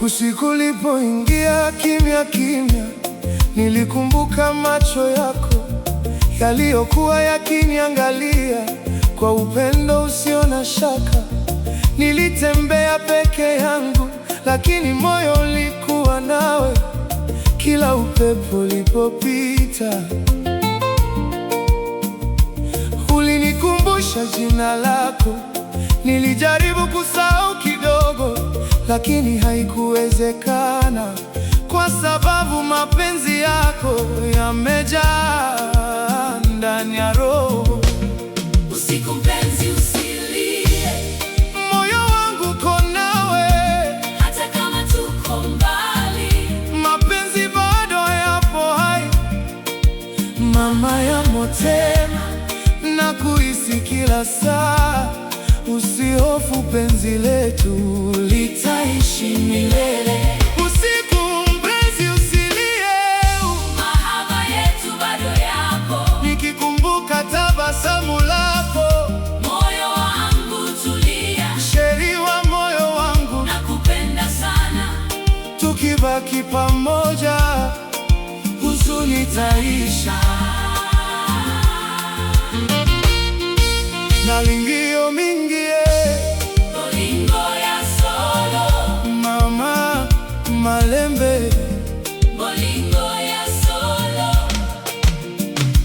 Usiku ulipoingia kimya kimya, nilikumbuka macho yako yaliyokuwa yakiniangalia kwa upendo usio na shaka. Nilitembea peke yangu, lakini moyo ulikuwa nawe. Kila upepo ulipopita, ulinikumbusha jina lako. Nilijaribu kusahau kidogo, lakini haikuwezekana, kwa sababu mapenzi yako yamejaa ndani ya roho. Usiku mpenzi, usilie, Moyo wangu uko nawe, hata kama tuko mbali. mapenzi bado yapo hai. Mama ya motema, na kuhisi kila saa. Usihofu, penzi letu litaishi milele. Usiku mpenzi, usilie, Mahaba yetu bado yapo. nikikumbuka tabasamu lako. Moyo wangu tulia, Sheri wa moyo wangu, nakupenda sana. tukibaki pamoja, huzuni itaisha. Nalingio mingie, Bolingo ya solo, mama malembe, bolingo ya solo.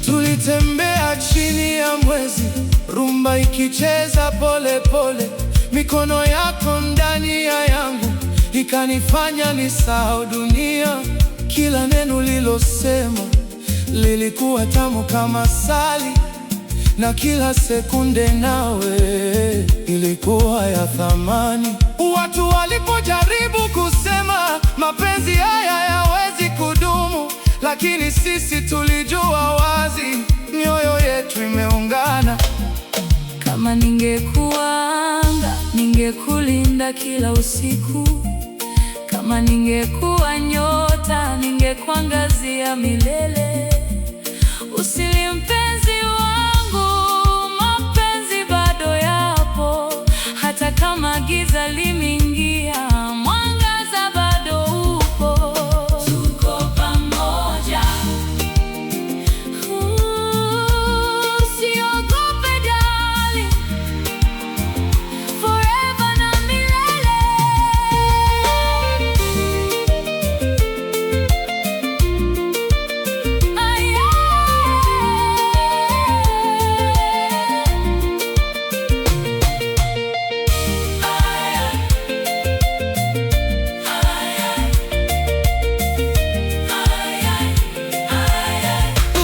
tulitembea chini ya mwezi, rumba ikicheza pole pole. Mikono yako ndani ya yangu ikanifanya nisahau dunia. Kila neno lilosema lilikuwa tamu kama asali, na kila sekunde nawe ilikuwa ya thamani. Watu walipojaribu kusema mapenzi haya hayawezi kudumu, lakini sisi tulijua wazi, mioyo yetu imeungana. Kama ningekuwa anga, ningekulinda kila usiku. Kama ningekuwa nyota, ningekuangazia milele. Usilie mpenzi wangu, mapenzi bado yapo. Hata kama giza limeingia, mwangaza bado upo. Tuko pamoja. Usiogope darling, forever na milele.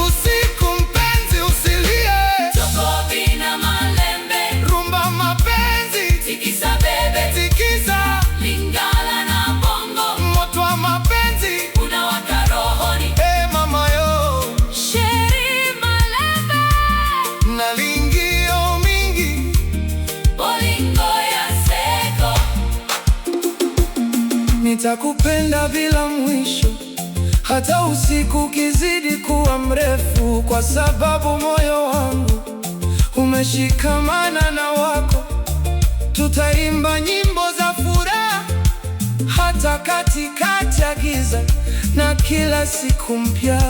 Usiku mpenzi, usilie, Tokobi na malembe, rumba mapenzi, tikisa bebe, tikisa Lingala na bongo, moto wa mapenzi. unawaka rohoni. Hey mama yo, Sheri malembe, na lingio mingi, bolingo ya seko. nitakupenda bila mwisho, hata usiku ukizidi kuwa mrefu, kwa sababu moyo wangu umeshikamana na wako. Tutaimba nyimbo za furaha hata katikati ya giza, na kila siku mpya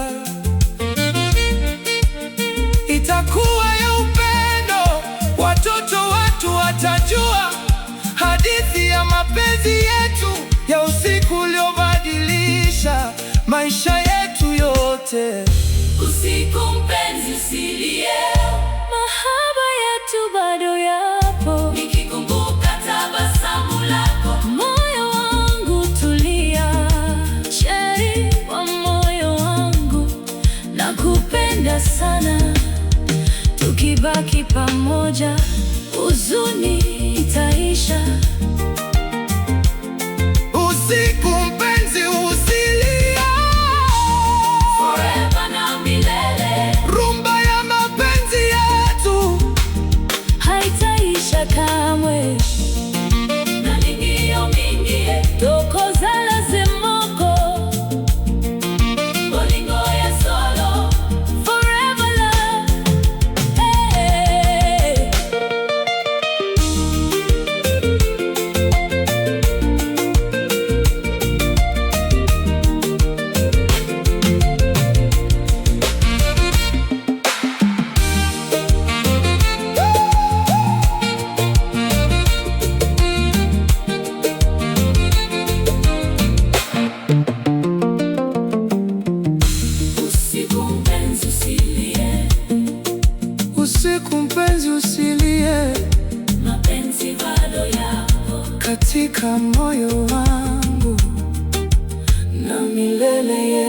itakuwa ya upendo. Watoto watu watajua hadithi ya mapenzi yetu, ya usiku uliobadilisha maisha yetu yote. Usiku mpenzi, usilie, mahaba yetu bado yapo. Nikikumbuka tabasamu lako, moyo wangu tulia. Cheri wa moyo wangu, nakupenda sana. Tukibaki pamoja, huzuni itaisha. Usiku mpenzi, usilie, Forever na milele. rumba ya mapenzi yetu Haitaisha kamwe. Na ningio mingi tokoza lazimoko. Bolingo ya solo, forever love. Hey. Usiku mpenzi, usilie, usiku mpenzi, usilie, mapenzi bado yapo katika moyo wangu na milele.